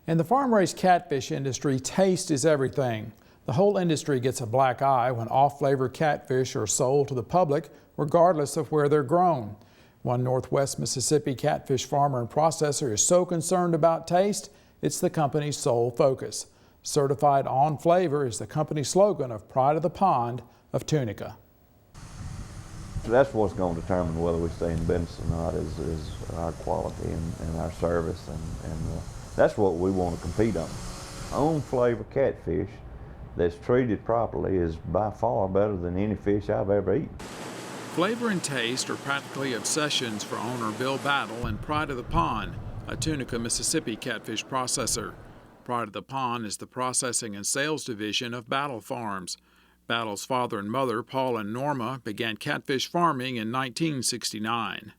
In the farm-raised catfish industry, taste is everything. The whole industry gets a black eye when off-flavor catfish are sold to the public, regardless of where they're grown. One Northwest Mississippi catfish farmer and processor is so concerned about taste, it's the company's sole focus. Certified on flavor is the company slogan of Pride of the Pond of Tunica. That's what's going to determine whether we stay in business or not is our quality and our service, and that's what we want to compete on. On flavor catfish that's treated properly is by far better than any fish I've ever eaten. Flavor and taste are practically obsessions for owner Bill Battle and Pride of the Pond, a Tunica, Mississippi catfish processor. Pride of the Pond is the processing and sales division of Battle Farms. Battle's father and mother, Paul and Norma, began catfish farming in 1969.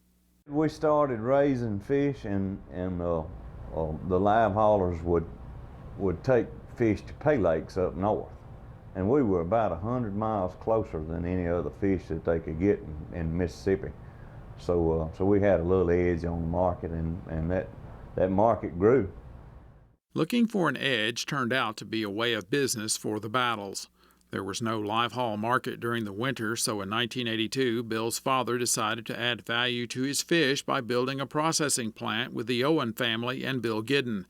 We started raising fish, and the live haulers would take fish to pay lakes up north. And we were about 100 miles closer than any other fish that they could get in Mississippi. So we had a little edge on the market, and that market grew. Looking for an edge turned out to be a way of business for the Battles. There was no live haul market during the winter, so in 1982, Bill's father decided to add value to his fish by building a processing plant with the Owen family and Bill Gidden.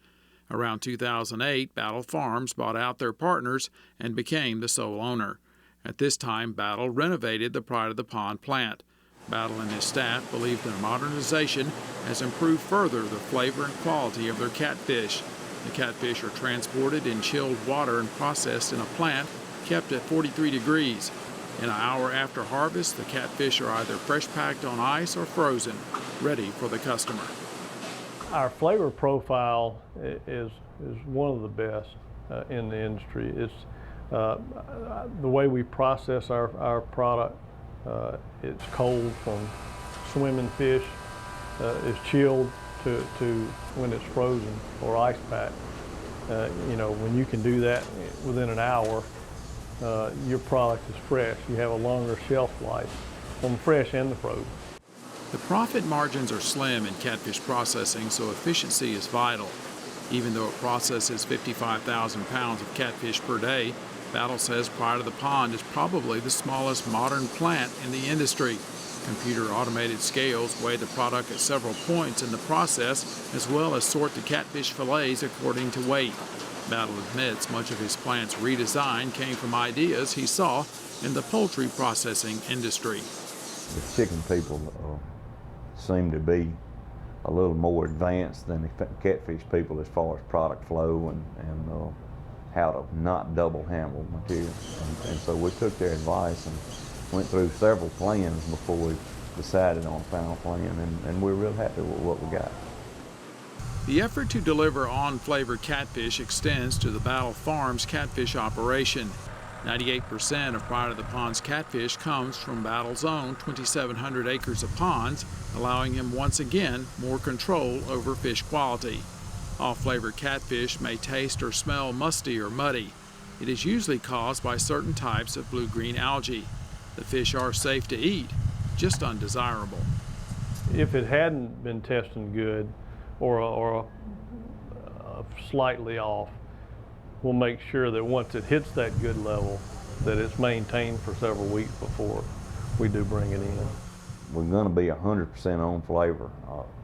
Around 2008, Battle Farms bought out their partners and became the sole owner. At this time, Battle renovated the Pride of the Pond plant. Battle and his staff believed the modernization has improved further the flavor and quality of their catfish. The catfish are transported in chilled water and processed in a plant kept at 43 degrees. In an hour after harvest, the catfish are either fresh packed on ice or frozen, ready for the customer. Our flavor profile is one of the best in the industry. It's the way we process our product. It's cold from swimming fish. It's chilled to when it's frozen or ice packed. When you can do that within an hour, your product is fresh. You have a longer shelf life on the fresh and the frozen. The profit margins are slim in catfish processing, so efficiency is vital. Even though it processes 55,000 pounds of catfish per day, Battle says Pride of the Pond is probably the smallest modern plant in the industry. Computer automated scales weigh the product at several points in the process, as well as sort the catfish fillets according to weight. Battle admits much of his plant's redesign came from ideas he saw in the poultry processing industry. The chicken people seem to be a little more advanced than the catfish people as far as product flow and how to not double handle material. And so we took their advice and went through several plans before we decided on a final plan, and we're real happy with what we got. The effort to deliver on-flavor catfish extends to the Battle Farms catfish operation. 98% of Pride of the Pond's catfish comes from Battle's own 2,700 acres of ponds, allowing him once again more control over fish quality. Off-flavor catfish may taste or smell musty or muddy. It is usually caused by certain types of blue-green algae. The fish are safe to eat, just undesirable. If it hadn't been testing good or slightly off, we'll make sure that once it hits that good level, that it's maintained for several weeks before we do bring it in. We're going to be 100% on flavor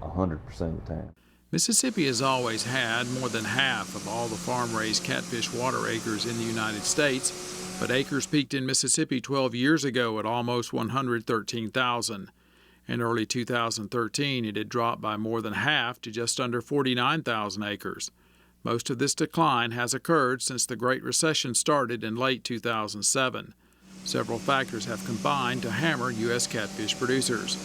100% of the time. Mississippi has always had more than half of all the farm-raised catfish water acres in the United States, but acres peaked in Mississippi 12 years ago at almost 113,000. In early 2013, it had dropped by more than half to just under 49,000 acres. Most of this decline has occurred since the Great Recession started in late 2007. Several factors have combined to hammer U.S. catfish producers.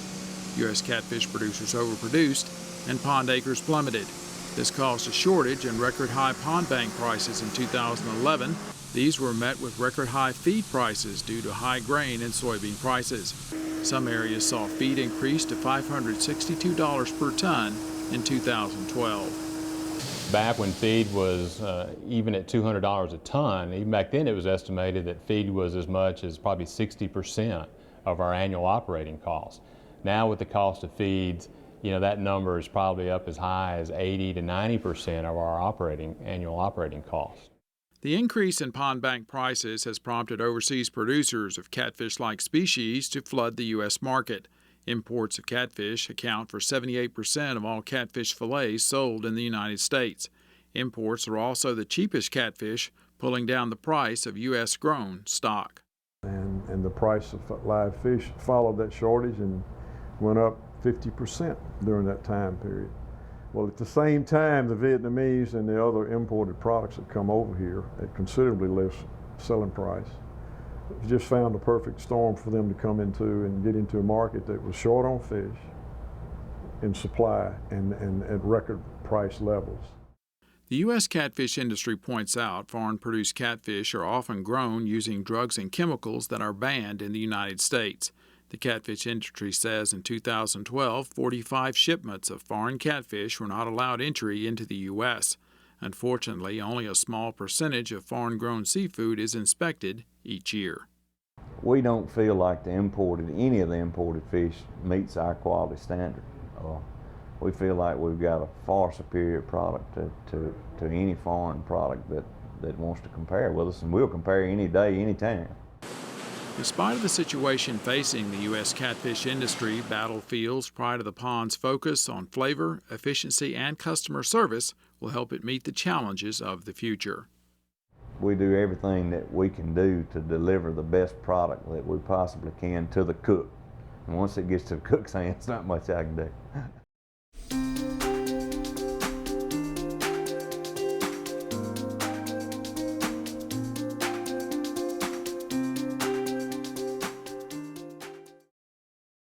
U.S. catfish producers overproduced and pond acres plummeted. This caused a shortage and record-high pond bank prices in 2011. These were met with record-high feed prices due to high grain and soybean prices. Some areas saw feed increase to $562 per ton in 2012. Back when feed was even at $200 a ton, even back then it was estimated that feed was as much as probably 60% of our annual operating costs. Now with the cost of feeds that number is probably up as high as 80 to 90% of our annual operating costs. The increase in pond bank prices has prompted overseas producers of catfish-like species to flood the U.S. market. Imports of catfish account for 78% of all catfish fillets sold in the United States. Imports are also the cheapest catfish, pulling down the price of U.S.-grown stock. And the price of live fish followed that shortage and went up 50% during that time period. Well, at the same time, the Vietnamese and the other imported products that come over here at considerably less selling price just found the perfect storm for them to come into and get into a market that was short on fish in supply and at record price levels. The U.S. catfish industry points out foreign-produced catfish are often grown using drugs and chemicals that are banned in the United States. The catfish industry says in 2012, 45 shipments of foreign catfish were not allowed entry into the U.S. Unfortunately, only a small percentage of foreign-grown seafood is inspected each year. We don't feel like any of the imported fish meets our quality standard. We feel like we've got a far superior product to any foreign product that wants to compare with us, and we'll compare any day, any time. In spite of the situation facing the U.S. catfish industry, Battlefield's Pride of the Pond's focus on flavor, efficiency, and customer service will help it meet the challenges of the future. We do everything that we can do to deliver the best product that we possibly can to the cook. And once it gets to the cook's hands, not much I can do.